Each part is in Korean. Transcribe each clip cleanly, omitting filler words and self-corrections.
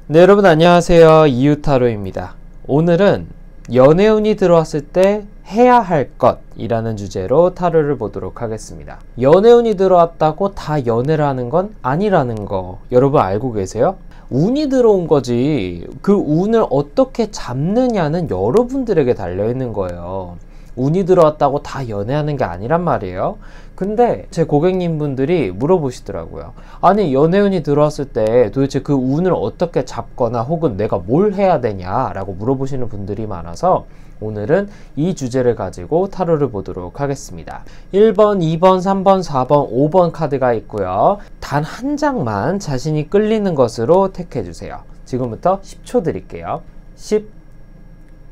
네, 여러분 안녕하세요. 이유타로입니다. 오늘은 연애운이 들어왔을 때 해야 할 것이라는 주제로 타로를 보도록 하겠습니다. 연애운이 들어왔다고 다 연애를 하는 건 아니라는 거 여러분 알고 계세요? 운이 들어온 거지 그 운을 어떻게 잡느냐는 여러분들에게 달려있는 거예요. 운이 들어왔다고 다 연애하는 게 아니란 말이에요. 근데 제 고객님 분들이 물어보시더라고요. 아니 연애운이 들어왔을 때 도대체 그 운을 어떻게 잡거나 혹은 내가 뭘 해야 되냐 라고 물어보시는 분들이 많아서 오늘은 이 주제를 가지고 타로를 보도록 하겠습니다. 1번, 2번, 3번, 4번, 5번 카드가 있고요. 단 한 장만 자신이 끌리는 것으로 택해주세요. 지금부터 10초 드릴게요. 10,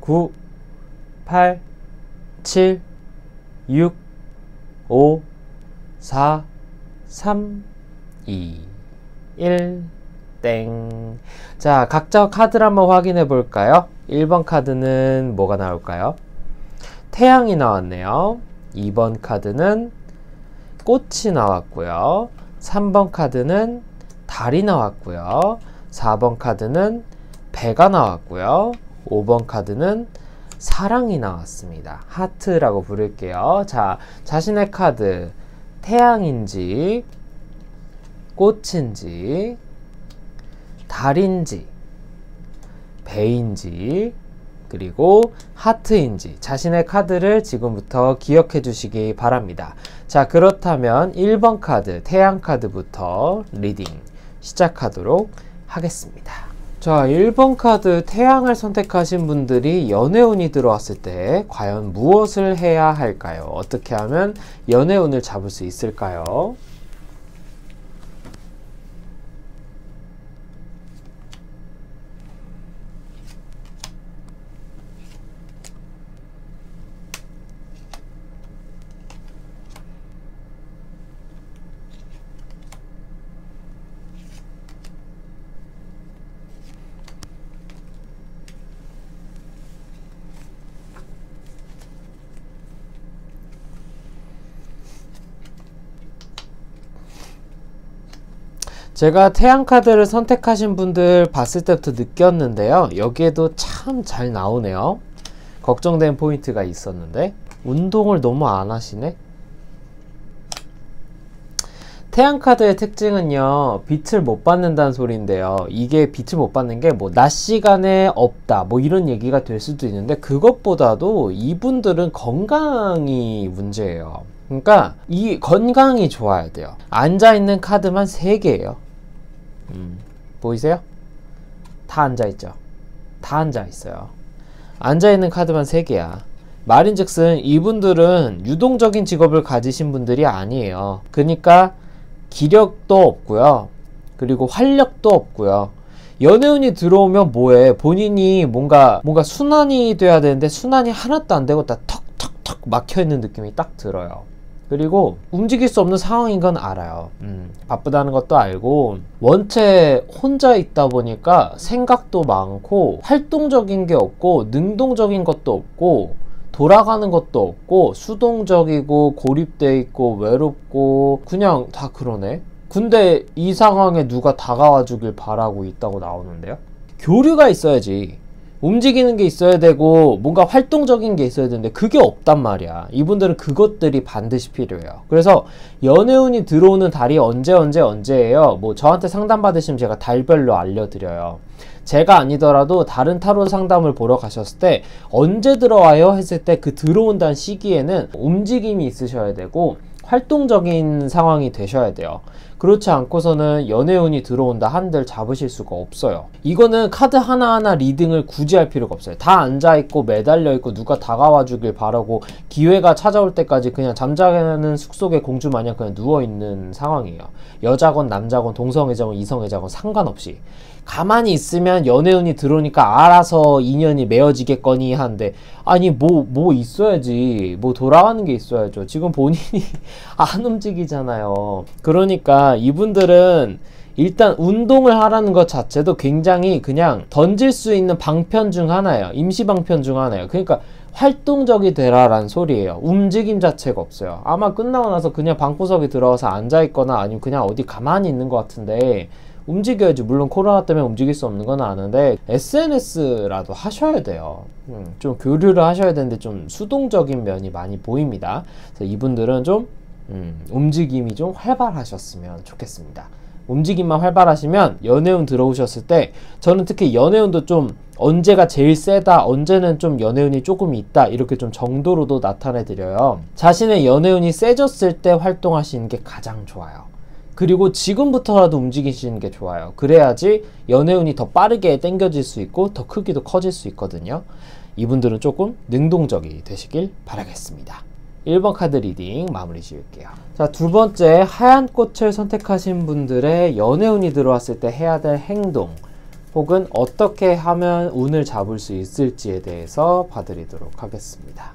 9, 8, 7, 6, 5, 4, 3, 2, 1, 땡. 자, 각자 카드를 한번 확인해 볼까요? 1번 카드는 뭐가 나올까요? 태양이 나왔네요. 2번 카드는 꽃이 나왔고요. 3번 카드는 달이 나왔고요. 4번 카드는 배가 나왔고요. 5번 카드는 사랑이 나왔습니다. 하트라고 부를게요. 자, 자신의 카드 태양인지 꽃인지 달인지 배인지 그리고 하트인지 자신의 카드를 지금부터 기억해 주시기 바랍니다. 자, 그렇다면 1번 카드 태양 카드부터 리딩 시작하도록 하겠습니다. 자, 1번 카드 태양을 선택하신 분들이 연애운이 들어왔을 때 과연 무엇을 해야 할까요? 어떻게 하면 연애운을 잡을 수 있을까요? 제가 태양 카드를 선택하신 분들 봤을 때부터 느꼈는데요. 여기에도 참 잘 나오네요. 걱정된 포인트가 있었는데 운동을 너무 안 하시네. 태양 카드의 특징은요, 빛을 못 받는다는 소리인데요. 이게 빛을 못 받는 게 뭐 낮 시간에 없다 뭐 이런 얘기가 될 수도 있는데 그것보다도 이분들은 건강이 문제예요. 그러니까 이 건강이 좋아야 돼요. 앉아있는 카드만 3개예요. 보이세요? 다 앉아있죠? 다 앉아있어요. 앉아있는 카드만 3개야. 말인즉슨 이분들은 유동적인 직업을 가지신 분들이 아니에요. 그러니까 기력도 없고요. 그리고 활력도 없고요. 연애운이 들어오면 뭐해? 본인이 뭔가 순환이 돼야 되는데 순환이 하나도 안 되고 다 턱턱턱 막혀있는 느낌이 딱 들어요. 그리고 움직일 수 없는 상황인 건 알아요. 바쁘다는 것도 알고 원체 혼자 있다 보니까 생각도 많고 활동적인 게 없고 능동적인 것도 없고 돌아가는 것도 없고 수동적이고 고립돼 있고 외롭고 그냥 다 그러네. 근데 이 상황에 누가 다가와 주길 바라고 있다고 나오는데요. 교류가 있어야지. 움직이는 게 있어야 되고 뭔가 활동적인 게 있어야 되는데 그게 없단 말이야. 이분들은 그것들이 반드시 필요해요. 그래서 연애운이 들어오는 달이 언제예요? 뭐 저한테 상담 받으시면 제가 달별로 알려드려요. 제가 아니더라도 다른 타로 상담을 보러 가셨을 때 언제 들어와요? 했을 때 그 들어온다는 시기에는 움직임이 있으셔야 되고 활동적인 상황이 되셔야 돼요. 그렇지 않고서는 연애운이 들어온다 한들 잡으실 수가 없어요. 이거는 카드 하나하나 리딩을 굳이 할 필요가 없어요. 다 앉아있고 매달려있고 누가 다가와 주길 바라고 기회가 찾아올 때까지 그냥 잠자는 숲속의 공주 마냥 그냥 누워있는 상황이에요. 여자건 남자건 동성애자건 이성애자건 상관없이 가만히 있으면 연애운이 들어오니까 알아서 인연이 맺어지겠거니 하는데 아니 뭐 있어야지. 뭐 돌아가는 게 있어야죠. 지금 본인이 안 움직이잖아요. 그러니까 이분들은 일단 운동을 하라는 것 자체도 굉장히 그냥 던질 수 있는 방편 중 하나예요. 임시 방편 중 하나예요. 그러니까 활동적이 되라라는 소리예요. 움직임 자체가 없어요. 아마 끝나고 나서 그냥 방구석에 들어가서 앉아있거나 아니면 그냥 어디 가만히 있는 것 같은데 움직여야지. 물론 코로나 때문에 움직일 수 없는 건 아는데 SNS라도 하셔야 돼요. 좀 교류를 하셔야 되는데 좀 수동적인 면이 많이 보입니다. 그래서 이분들은 좀 움직임이 좀 활발하셨으면 좋겠습니다. 움직임만 활발하시면 연애운 들어오셨을 때, 저는 특히 연애운도 좀 언제가 제일 세다, 언제는 좀 연애운이 조금 있다, 이렇게 좀 정도로도 나타내 드려요. 자신의 연애운이 세졌을 때 활동하시는 게 가장 좋아요. 그리고 지금부터라도 움직이시는 게 좋아요. 그래야지 연애운이 더 빠르게 당겨질 수 있고 더 크기도 커질 수 있거든요. 이분들은 조금 능동적이 되시길 바라겠습니다. 1번 카드 리딩 마무리 지을게요. 자, 두 번째, 하얀 꽃을 선택하신 분들의 연애운이 들어왔을 때 해야 될 행동, 혹은 어떻게 하면 운을 잡을 수 있을지에 대해서 봐드리도록 하겠습니다.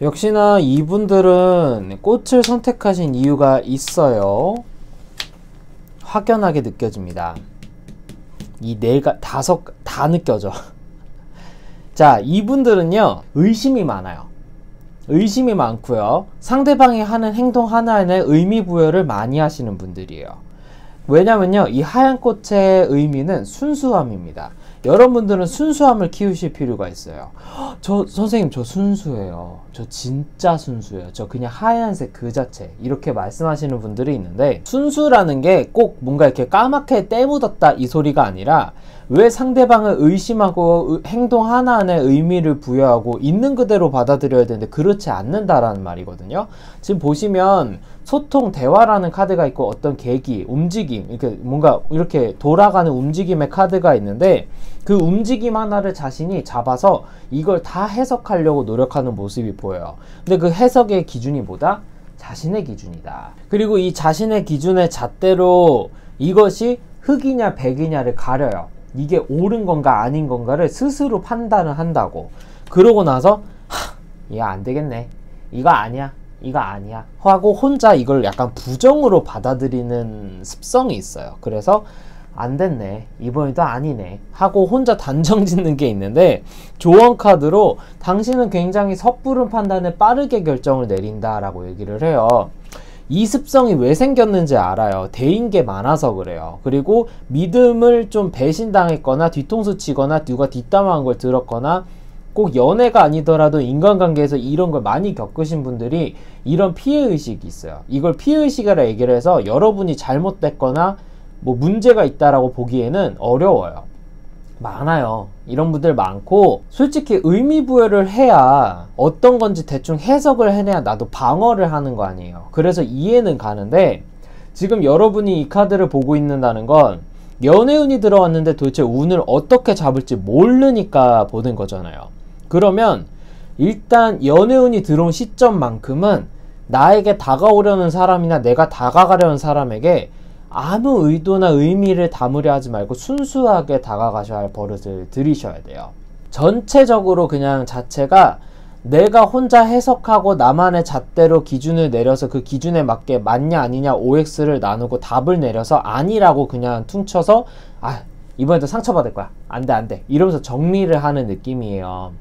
역시나 이분들은 꽃을 선택하신 이유가 있어요. 확연하게 느껴집니다. 이 다섯 다 느껴져. 자, 이분들은요, 의심이 많아요. 의심이 많고요. 상대방이 하는 행동 하나에 의미 부여를 많이 하시는 분들이에요. 왜냐면요, 이 하얀 꽃의 의미는 순수함입니다. 여러분들은 순수함을 키우실 필요가 있어요. 선생님, 저 순수해요. 저 진짜 순수해요. 저 그냥 하얀색 그 자체. 이렇게 말씀하시는 분들이 있는데, 순수라는 게 꼭 뭔가 이렇게 까맣게 때 묻었다 이 소리가 아니라, 왜 상대방을 의심하고 행동 하나하나에 의미를 부여하고 있는 그대로 받아들여야 되는데 그렇지 않는다라는 말이거든요. 지금 보시면 소통, 대화라는 카드가 있고 어떤 계기, 움직임, 이렇게 뭔가 이렇게 돌아가는 움직임의 카드가 있는데, 그 움직임 하나를 자신이 잡아서 이걸 다 해석하려고 노력하는 모습이 보여요. 근데 그 해석의 기준이 뭐다? 자신의 기준이다. 그리고 이 자신의 기준의 잣대로 이것이 흑이냐 백이냐를 가려요. 이게 옳은 건가 아닌 건가를 스스로 판단을 한다고. 그러고 나서 이거 안 되겠네, 이거 아니야, 이거 아니야 하고 혼자 이걸 약간 부정으로 받아들이는 습성이 있어요. 그래서 안 됐네, 이번에도 아니네 하고 혼자 단정 짓는 게 있는데, 조언 카드로 당신은 굉장히 섣부른 판단에 빠르게 결정을 내린다 라고 얘기를 해요. 이 습성이 왜 생겼는지 알아요. 대인게 많아서 그래요. 그리고 믿음을 좀 배신당했거나 뒤통수 치거나 누가 뒷담화한 걸 들었거나, 꼭 연애가 아니더라도 인간관계에서 이런 걸 많이 겪으신 분들이 이런 피해의식이 있어요. 이걸 피해의식이라 얘기를 해서 여러분이 잘못됐거나 뭐 문제가 있다라고 보기에는 어려워요. 많아요. 이런 분들 많고, 솔직히 의미 부여를 해야 어떤 건지 대충 해석을 해내야 나도 방어를 하는 거 아니에요. 그래서 이해는 가는데, 지금 여러분이 이 카드를 보고 있는다는 건 연애운이 들어왔는데 도대체 운을 어떻게 잡을지 모르니까 보는 거잖아요. 그러면 일단 연애운이 들어온 시점만큼은 나에게 다가오려는 사람이나 내가 다가가려는 사람에게 아무 의도나 의미를 담으려 하지 말고 순수하게 다가가셔야 할 버릇을 들이셔야 돼요. 전체적으로 그냥 자체가 내가 혼자 해석하고 나만의 잣대로 기준을 내려서 그 기준에 맞게 맞냐 아니냐 OX를 나누고 답을 내려서 아니라고 그냥 퉁쳐서 이번에도 상처받을 거야, 안돼 안돼 이러면서 정리를 하는 느낌이에요.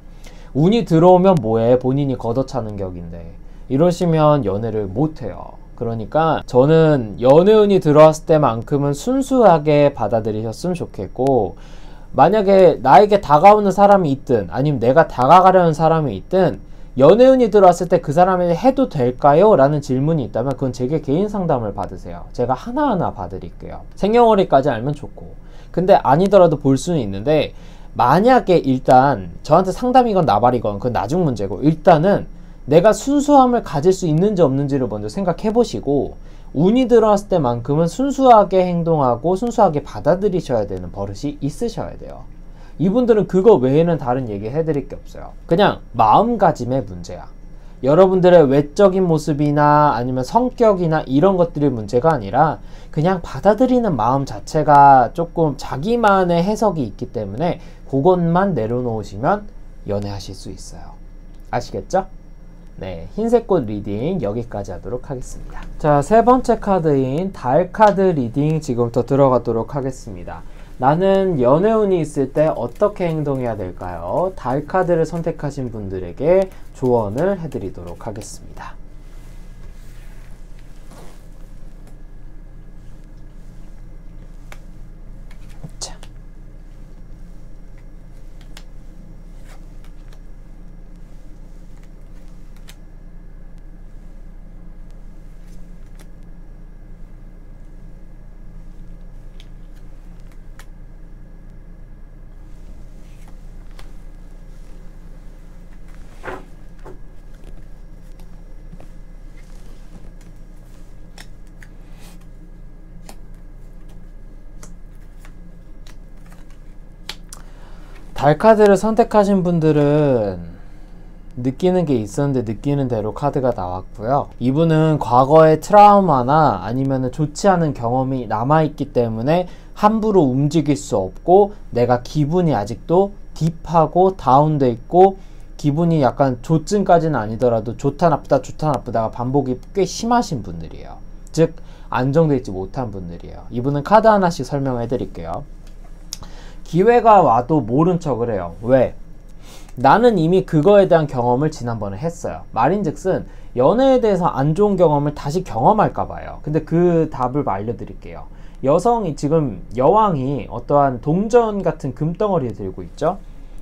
운이 들어오면 뭐해, 본인이 걷어차는 격인데. 이러시면 연애를 못해요. 그러니까 저는 연애운이 들어왔을 때만큼은 순수하게 받아들이셨으면 좋겠고, 만약에 나에게 다가오는 사람이 있든 아니면 내가 다가가려는 사람이 있든 연애운이 들어왔을 때 그 사람에게 해도 될까요? 라는 질문이 있다면 그건 제게 개인 상담을 받으세요. 제가 하나하나 봐드릴게요. 생년월일까지 알면 좋고. 근데 아니더라도 볼 수는 있는데, 만약에 일단 저한테 상담이건 나발이건 그건 나중 문제고, 일단은 내가 순수함을 가질 수 있는지 없는지를 먼저 생각해 보시고, 운이 들어왔을 때만큼은 순수하게 행동하고 순수하게 받아들이셔야 되는 버릇이 있으셔야 돼요. 이분들은 그거 외에는 다른 얘기 해드릴 게 없어요. 그냥 마음가짐의 문제야. 여러분들의 외적인 모습이나 아니면 성격이나 이런 것들이 문제가 아니라 그냥 받아들이는 마음 자체가 조금 자기만의 해석이 있기 때문에 그것만 내려놓으시면 연애하실 수 있어요. 아시겠죠? 네, 흰색 꽃 리딩 여기까지 하도록 하겠습니다. 자, 세 번째 카드인 달 카드 리딩 지금부터 들어가도록 하겠습니다. 나는 연애운이 있을 때 어떻게 행동해야 될까요? 달 카드를 선택하신 분들에게 조언을 해드리도록 하겠습니다. 자. 달 카드를 선택하신 분들은 느끼는 게 있었는데 느끼는 대로 카드가 나왔고요. 이분은 과거의 트라우마나 아니면 좋지 않은 경험이 남아있기 때문에 함부로 움직일 수 없고 내가 기분이 아직도 딥하고 다운돼 있고 기분이 약간 조증까지는 아니더라도 좋다 나쁘다가 반복이 꽤 심하신 분들이에요. 즉 안정돼 있지 못한 분들이에요. 이분은 카드 하나씩 설명해 드릴게요. 기회가 와도 모른 척을 해요. 왜? 나는 이미 그거에 대한 경험을 지난번에 했어요. 말인즉슨 연애에 대해서 안 좋은 경험을 다시 경험할까 봐요. 근데 그 답을 알려드릴게요. 여성이 지금 여왕이 어떠한 동전 같은 금덩어리를 들고 있죠.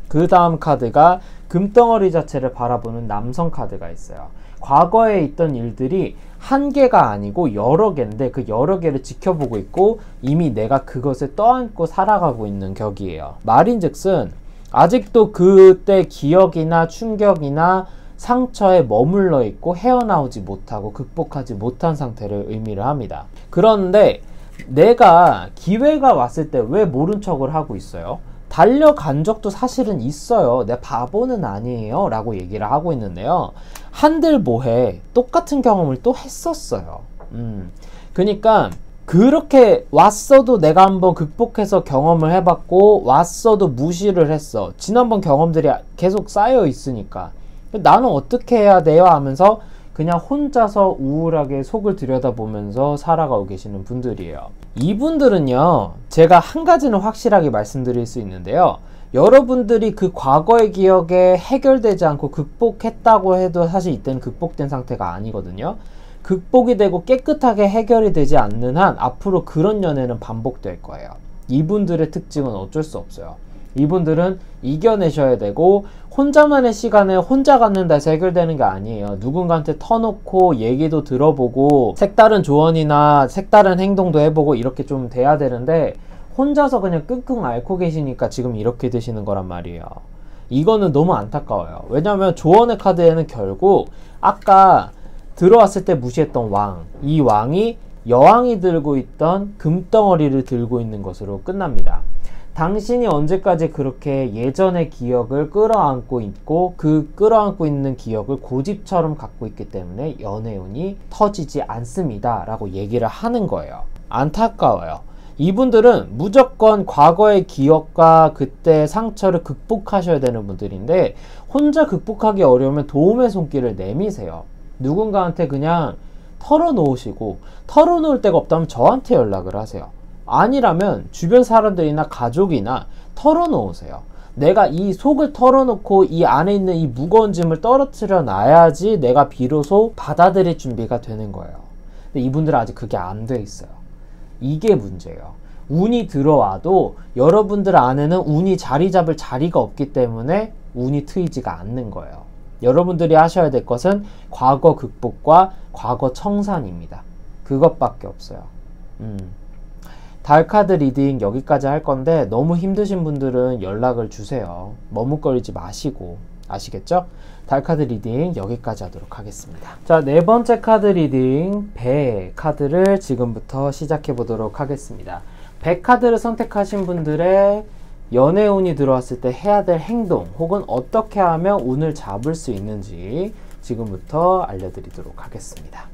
그 다음 카드가 금덩어리 자체를 바라보는 남성 카드가 있어요. 과거에 있던 일들이 한 개가 아니고 여러 개인데 그 여러 개를 지켜보고 있고 이미 내가 그것을 떠안고 살아가고 있는 격이에요. 말인즉슨 아직도 그때 기억이나 충격이나 상처에 머물러 있고 헤어나오지 못하고 극복하지 못한 상태를 의미를 합니다. 그런데 내가 기회가 왔을 때 왜 모른 척을 하고 있어요? 달려간 적도 사실은 있어요. 내 바보는 아니에요 라고 얘기를 하고 있는데요. 한들 뭐해, 똑같은 경험을 또 했었어요. 그러니까 그렇게 왔어도 내가 한번 극복해서 경험을 해봤고 왔어도 무시를 했어. 지난번 경험들이 계속 쌓여 있으니까 나는 어떻게 해야 돼요 하면서 그냥 혼자서 우울하게 속을 들여다보면서 살아가고 계시는 분들이에요. 이분들은요, 제가 한 가지는 확실하게 말씀드릴 수 있는데요. 여러분들이 그 과거의 기억에 해결되지 않고 극복했다고 해도 사실 이때는 극복된 상태가 아니거든요. 극복이 되고 깨끗하게 해결이 되지 않는 한 앞으로 그런 연애는 반복될 거예요. 이분들의 특징은 어쩔 수 없어요. 이분들은 이겨내셔야 되고 혼자만의 시간에 혼자 갖는다 해서 해결되는 게 아니에요. 누군가한테 터놓고 얘기도 들어보고 색다른 조언이나 색다른 행동도 해보고 이렇게 좀 돼야 되는데 혼자서 그냥 끙끙 앓고 계시니까 지금 이렇게 되시는 거란 말이에요. 이거는 너무 안타까워요. 왜냐하면 조언의 카드에는 결국 아까 들어왔을 때 무시했던 왕, 이 왕이 여왕이 들고 있던 금덩어리를 들고 있는 것으로 끝납니다. 당신이 언제까지 그렇게 예전의 기억을 끌어안고 있고 그 끌어안고 있는 기억을 고집처럼 갖고 있기 때문에 연애운이 터지지 않습니다 라고 얘기를 하는 거예요. 안타까워요. 이분들은 무조건 과거의 기억과 그때 상처를 극복하셔야 되는 분들인데 혼자 극복하기 어려우면 도움의 손길을 내미세요. 누군가한테 그냥 털어놓으시고 털어놓을 데가 없다면 저한테 연락을 하세요. 아니라면 주변 사람들이나 가족이나 털어놓으세요. 내가 이 속을 털어놓고 이 안에 있는 이 무거운 짐을 떨어뜨려 놔야지 내가 비로소 받아들일 준비가 되는 거예요. 근데 이분들은 아직 그게 안 돼 있어요. 이게 문제예요. 운이 들어와도 여러분들 안에는 운이 자리 잡을 자리가 없기 때문에 운이 트이지가 않는 거예요. 여러분들이 하셔야 될 것은 과거 극복과 과거 청산입니다. 그것밖에 없어요. 달카드 리딩 여기까지 할 건데 너무 힘드신 분들은 연락을 주세요. 머뭇거리지 마시고. 아시겠죠? 달카드 리딩 여기까지 하도록 하겠습니다. 자, 네 번째 카드 리딩 배 카드를 지금부터 시작해 보도록 하겠습니다. 배 카드를 선택하신 분들의 연애운이 들어왔을 때 해야 될 행동 혹은 어떻게 하면 운을 잡을 수 있는지 지금부터 알려드리도록 하겠습니다.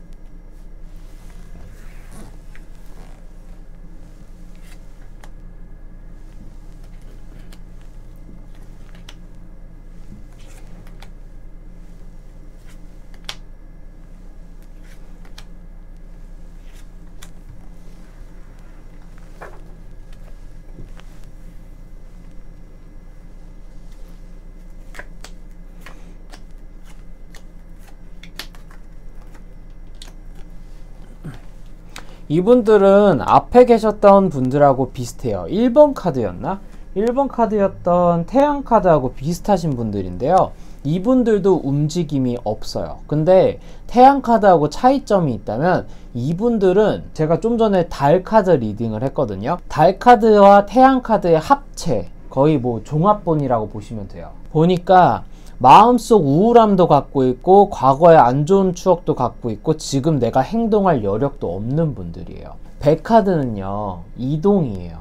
이분들은 앞에 계셨던 분들하고 비슷해요. 1번 카드였나? 1번 카드였던 태양 카드하고 비슷하신 분들인데요. 이분들도 움직임이 없어요. 근데 태양 카드하고 차이점이 있다면 이분들은 제가 좀 전에 달 카드 리딩을 했거든요. 달 카드와 태양 카드의 합체, 거의 뭐 종합본이라고 보시면 돼요. 보니까 마음속 우울함도 갖고 있고 과거의 안 좋은 추억도 갖고 있고 지금 내가 행동할 여력도 없는 분들이에요. 배 카드는요, 이동이에요.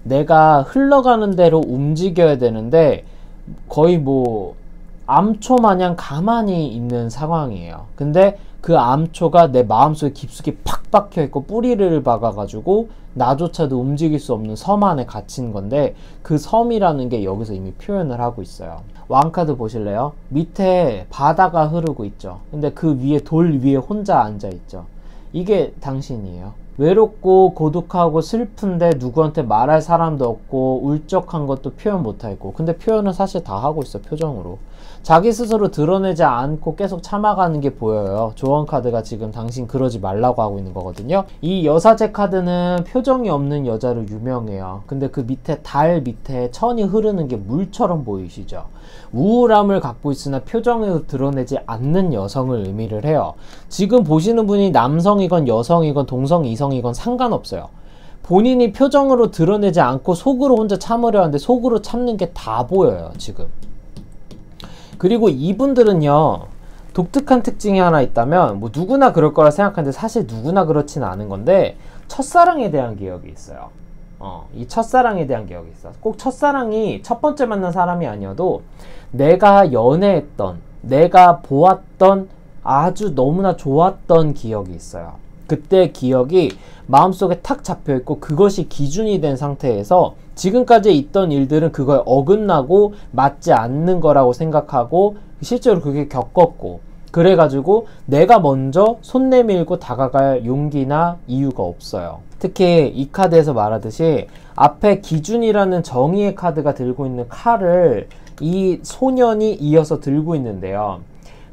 내가 흘러가는 대로 움직여야 되는데 거의 뭐 암초 마냥 가만히 있는 상황이에요. 근데 그 암초가 내 마음속에 깊숙이 팍 박혀 있고 뿌리를 박아가지고 나조차도 움직일 수 없는 섬 안에 갇힌 건데 그 섬이라는 게 여기서 이미 표현을 하고 있어요. 왕카드 보실래요? 밑에 바다가 흐르고 있죠. 근데 그 위에 돌 위에 혼자 앉아 있죠. 이게 당신이에요. 외롭고 고독하고 슬픈데 누구한테 말할 사람도 없고 울적한 것도 표현 못하고, 근데 표현은 사실 다 하고 있어. 표정으로 자기 스스로 드러내지 않고 계속 참아가는 게 보여요. 조언 카드가 지금 당신 그러지 말라고 하고 있는 거거든요. 이 여사제 카드는 표정이 없는 여자로 유명해요. 근데 그 밑에 달 밑에 천이 흐르는 게 물처럼 보이시죠? 우울함을 갖고 있으나 표정을 드러내지 않는 여성을 의미를 해요. 지금 보시는 분이 남성이건 여성이건 동성 이성이건 상관없어요. 본인이 표정으로 드러내지 않고 속으로 혼자 참으려 하는데 속으로 참는 게 다 보여요 지금. 그리고 이분들은요, 독특한 특징이 하나 있다면, 뭐 누구나 그럴 거라 생각하는데 사실 누구나 그렇지는 않은 건데, 첫사랑에 대한 기억이 있어요. 이 첫사랑에 대한 기억이 있어. 꼭 첫사랑이 첫 번째 만난 사람이 아니어도 내가 연애했던, 내가 보았던 아주 너무나 좋았던 기억이 있어요. 그때 기억이 마음속에 탁 잡혀있고 그것이 기준이 된 상태에서 지금까지 있던 일들은 그거에 어긋나고 맞지 않는 거라고 생각하고 실제로 그게 겪었고, 그래가지고 내가 먼저 손 내밀고 다가갈 용기나 이유가 없어요. 특히 이 카드에서 말하듯이 앞에 기준이라는 정의의 카드가 들고 있는 칼을 이 소년이 이어서 들고 있는데요.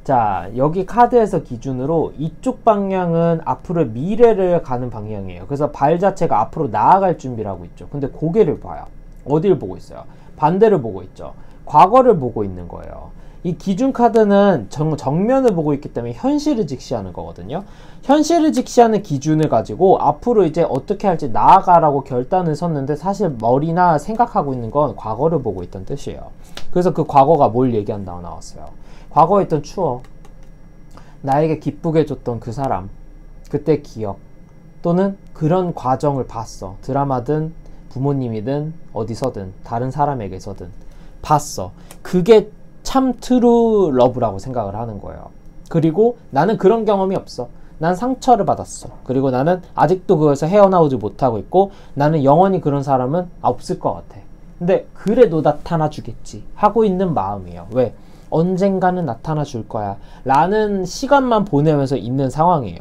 자, 여기 카드에서 기준으로 이쪽 방향은 앞으로 미래를 가는 방향이에요. 그래서 발 자체가 앞으로 나아갈 준비를 하고 있죠. 근데 고개를 봐요. 어디를 보고 있어요? 반대를 보고 있죠. 과거를 보고 있는 거예요. 이 기준 카드는 정면을 보고 있기 때문에 현실을 직시하는 거거든요. 현실을 직시하는 기준을 가지고 앞으로 이제 어떻게 할지 나아가라고 결단을 섰는데 사실 머리나 생각하고 있는 건 과거를 보고 있던 뜻이에요. 그래서 그 과거가 뭘 얘기한다고 나왔어요. 과거에 있던 추억, 나에게 기쁘게 해줬던 그 사람, 그때 기억, 또는 그런 과정을 봤어. 드라마든 부모님이든 어디서든 다른 사람에게서든 봤어. 그게 참 트루 러브라고 생각을 하는 거예요. 그리고 나는 그런 경험이 없어. 난 상처를 받았어. 그리고 나는 아직도 그것에서 헤어나오지 못하고 있고 나는 영원히 그런 사람은 없을 것 같아. 근데 그래도 나타나 주겠지 하고 있는 마음이에요. 왜? 언젠가는 나타나 줄 거야 라는 시간만 보내면서 있는 상황이에요.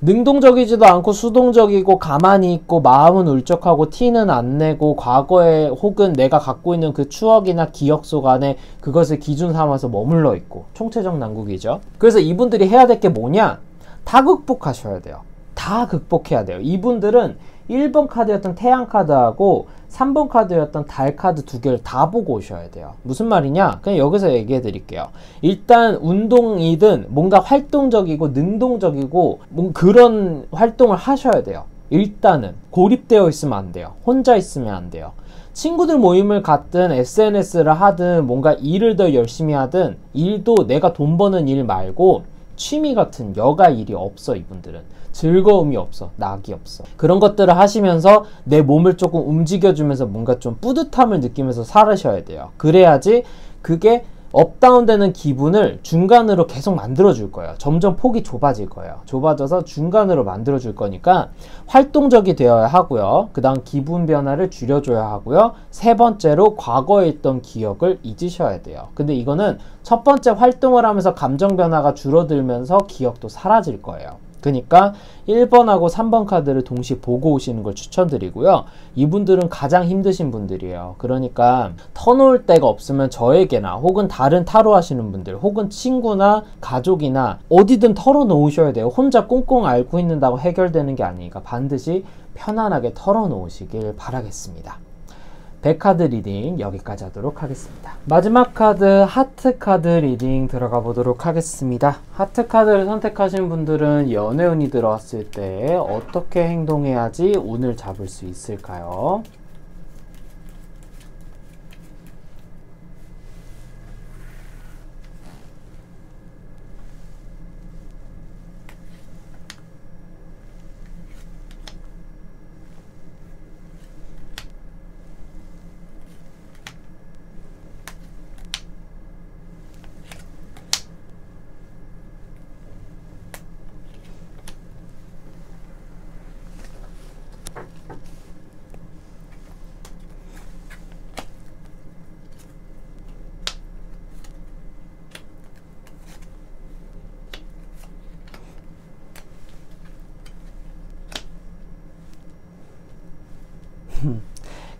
능동적이지도 않고 수동적이고 가만히 있고 마음은 울적하고 티는 안 내고 과거에 혹은 내가 갖고 있는 그 추억이나 기억 속 안에 그것을 기준 삼아서 머물러 있고 총체적 난국이죠. 그래서 이분들이 해야 될 게 뭐냐? 다 극복하셔야 돼요. 다 극복해야 돼요. 이분들은 1번 카드였던 태양 카드하고 3번 카드였던 달 카드 두 개를 다 보고 오셔야 돼요. 무슨 말이냐? 그냥 여기서 얘기해 드릴게요. 일단 운동이든 뭔가 활동적이고 능동적이고 그런 활동을 하셔야 돼요. 일단은 고립되어 있으면 안 돼요. 혼자 있으면 안 돼요. 친구들 모임을 갖든 SNS를 하든 뭔가 일을 더 열심히 하든 일도 내가 돈 버는 일 말고 취미 같은 여가 일이 없어. 이분들은 즐거움이 없어. 낙이 없어. 그런 것들을 하시면서 내 몸을 조금 움직여주면서 뭔가 좀 뿌듯함을 느끼면서 살으셔야 돼요. 그래야지 그게 업다운 되는 기분을 중간으로 계속 만들어 줄 거예요. 점점 폭이 좁아질 거예요. 좁아져서 중간으로 만들어 줄 거니까 활동적이 되어야 하고요. 그 다음 기분 변화를 줄여줘야 하고요. 세 번째로 과거에 있던 기억을 잊으셔야 돼요. 근데 이거는 첫 번째 활동을 하면서 감정 변화가 줄어들면서 기억도 사라질 거예요. 그러니까 1번하고 3번 카드를 동시에 보고 오시는 걸 추천드리고요. 이분들은 가장 힘드신 분들이에요. 그러니까 터놓을 데가 없으면 저에게나 혹은 다른 타로 하시는 분들 혹은 친구나 가족이나 어디든 털어놓으셔야 돼요. 혼자 꽁꽁 앓고 있는다고 해결되는 게 아니니까 반드시 편안하게 털어놓으시길 바라겠습니다. 100카드 리딩 여기까지 하도록 하겠습니다. 마지막 카드 하트 카드 리딩 들어가 보도록 하겠습니다. 하트 카드를 선택하신 분들은 연애운이 들어왔을 때 어떻게 행동해야지 운을 잡을 수 있을까요?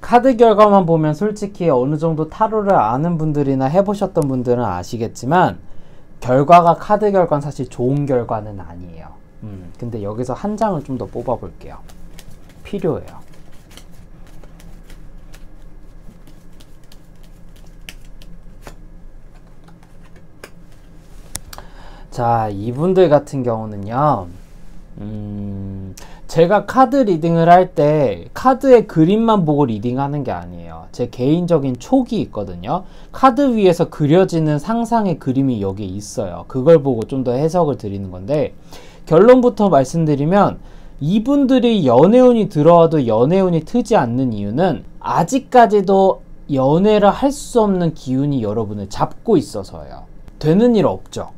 카드 결과만 보면 솔직히 어느 정도 타로를 아는 분들이나 해보셨던 분들은 아시겠지만 결과가 카드 결과는 사실 좋은 결과는 아니에요. 근데 여기서 한 장을 좀 더 뽑아 볼게요. 필요해요. 자, 이분들 같은 경우는요. 제가 카드 리딩을 할 때 카드의 그림만 보고 리딩하는 게 아니에요. 제 개인적인 촉이 있거든요. 카드 위에서 그려지는 상상의 그림이 여기에 있어요. 그걸 보고 좀 더 해석을 드리는 건데, 결론부터 말씀드리면 이분들이 연애운이 들어와도 연애운이 트지 않는 이유는 아직까지도 연애를 할 수 없는 기운이 여러분을 잡고 있어서예요. 되는 일 없죠.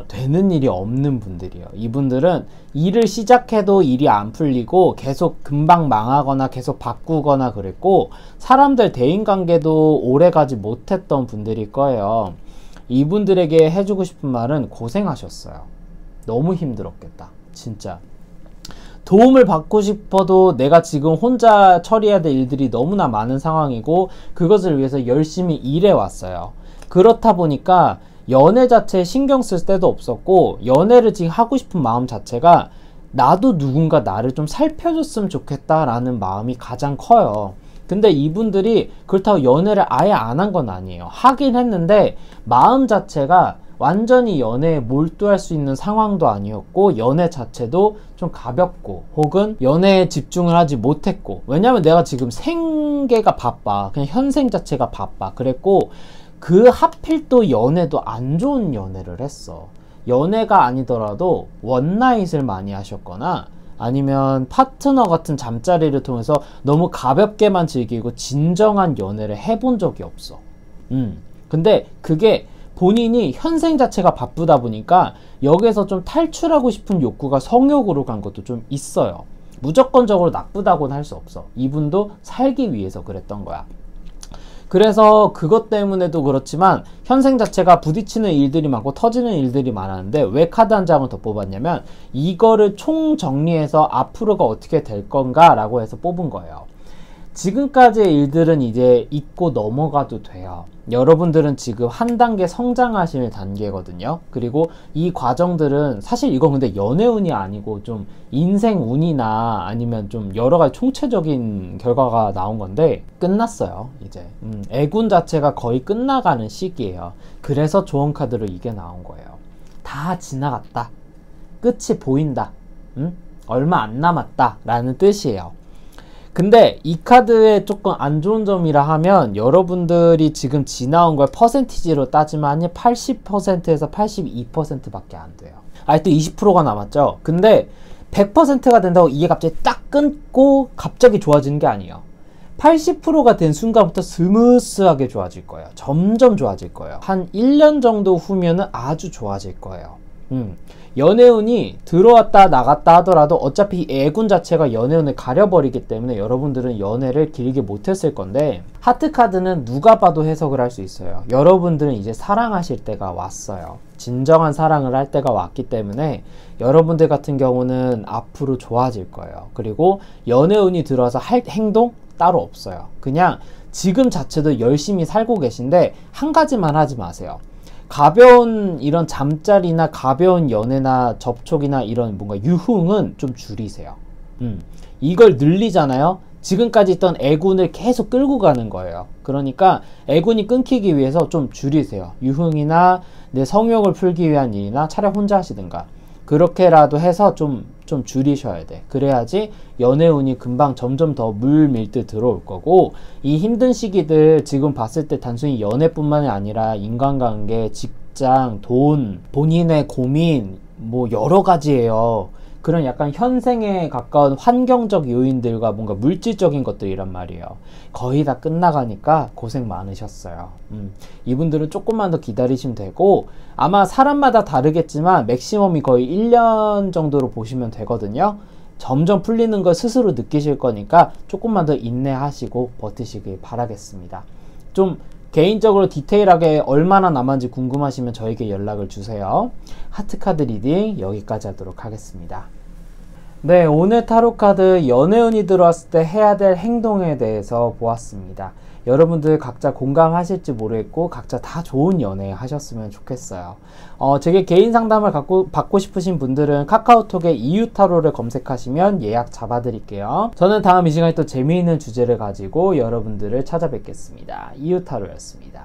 되는 일이 없는 분들이에요. 이분들은 일을 시작해도 일이 안 풀리고 계속 금방 망하거나 계속 바꾸거나 그랬고, 사람들 대인관계도 오래가지 못했던 분들일 거예요. 이분들에게 해주고 싶은 말은 고생하셨어요. 너무 힘들었겠다. 진짜. 도움을 받고 싶어도 내가 지금 혼자 처리해야 될 일들이 너무나 많은 상황이고 그것을 위해서 열심히 일해왔어요. 그렇다 보니까 연애 자체에 신경 쓸 때도 없었고, 연애를 지금 하고 싶은 마음 자체가 나도 누군가 나를 좀 살펴줬으면 좋겠다라는 마음이 가장 커요. 근데 이분들이 그렇다고 연애를 아예 안 한 건 아니에요. 하긴 했는데 마음 자체가 완전히 연애에 몰두할 수 있는 상황도 아니었고, 연애 자체도 좀 가볍고 혹은 연애에 집중을 하지 못했고, 왜냐면 내가 지금 생계가 바빠, 그냥 현생 자체가 바빠 그랬고, 그 하필 또 연애도 안 좋은 연애를 했어. 연애가 아니더라도 원나잇을 많이 하셨거나 아니면 파트너 같은 잠자리를 통해서 너무 가볍게만 즐기고 진정한 연애를 해본 적이 없어. 근데 그게 본인이 현생 자체가 바쁘다 보니까 여기서 좀 탈출하고 싶은 욕구가 성욕으로 간 것도 좀 있어요. 무조건적으로 나쁘다고는 할 수 없어. 이분도 살기 위해서 그랬던 거야. 그래서 그것 때문에도 그렇지만 현생 자체가 부딪히는 일들이 많고 터지는 일들이 많았는데, 왜 카드 한 장을 더 뽑았냐면 이거를 총정리해서 앞으로가 어떻게 될 건가 라고 해서 뽑은 거예요. 지금까지의 일들은 이제 잊고 넘어가도 돼요. 여러분들은 지금 한 단계 성장하실 단계거든요. 그리고 이 과정들은 사실 이건 근데 연애운이 아니고 좀 인생운이나 아니면 좀 여러가지 총체적인 결과가 나온 건데, 끝났어요 이제. 애군 자체가 거의 끝나가는 시기예요. 그래서 조언 카드로 이게 나온 거예요. 다 지나갔다, 끝이 보인다, 얼마 안 남았다 라는 뜻이에요. 근데 이 카드의 조금 안 좋은 점이라 하면, 여러분들이 지금 지나온 걸 퍼센티지로 따지면 80%에서 82% 밖에 안 돼요. 아직도 20%가 남았죠. 근데 100%가 된다고 이게 갑자기 딱 끊고 갑자기 좋아지는 게 아니에요. 80%가 된 순간부터 스무스하게 좋아질 거예요. 점점 좋아질 거예요. 한 1년 정도 후면은 아주 좋아질 거예요. 연애운이 들어왔다 나갔다 하더라도 어차피 애군 자체가 연애운을 가려버리기 때문에 여러분들은 연애를 길게 못했을 건데, 하트카드는 누가 봐도 해석을 할 수 있어요. 여러분들은 이제 사랑하실 때가 왔어요. 진정한 사랑을 할 때가 왔기 때문에 여러분들 같은 경우는 앞으로 좋아질 거예요. 그리고 연애운이 들어와서 할 행동 따로 없어요. 그냥 지금 자체도 열심히 살고 계신데 한 가지만 하지 마세요. 가벼운 이런 잠자리나 가벼운 연애나 접촉이나 이런 뭔가 유흥은 좀 줄이세요. 이걸 늘리잖아요. 지금까지 있던 애군을 계속 끌고 가는 거예요. 그러니까 애군이 끊기기 위해서 좀 줄이세요. 유흥이나 내 성욕을 풀기 위한 일이나 차라리 혼자 하시든가 그렇게라도 해서 좀 줄이셔야 돼. 그래야지 연애운이 금방 점점 더 물밀듯 들어올 거고, 이 힘든 시기들 지금 봤을 때 단순히 연애뿐만이 아니라 인간관계, 직장, 돈, 본인의 고민 뭐 여러 가지예요. 그런 약간 현생에 가까운 환경적 요인들과 뭔가 물질적인 것들이란 말이에요. 거의 다 끝나가니까 고생 많으셨어요. 이분들은 조금만 더 기다리시면 되고, 아마 사람마다 다르겠지만 맥시멈이 거의 1년 정도로 보시면 되거든요. 점점 풀리는 걸 스스로 느끼실 거니까 조금만 더 인내하시고 버티시길 바라겠습니다. 좀 개인적으로 디테일하게 얼마나 남았는지 궁금하시면 저에게 연락을 주세요. 하트카드 리딩 여기까지 하도록 하겠습니다. 네, 오늘 타로카드 연애운이 들어왔을 때 해야 될 행동에 대해서 보았습니다. 여러분들 각자 공감하실지 모르겠고 각자 다 좋은 연애 하셨으면 좋겠어요. 제게 개인 상담을 받고 싶으신 분들은 카카오톡에 이유타로를 검색하시면 예약 잡아드릴게요. 저는 다음 이 시간에 또 재미있는 주제를 가지고 여러분들을 찾아뵙겠습니다. 이유타로였습니다.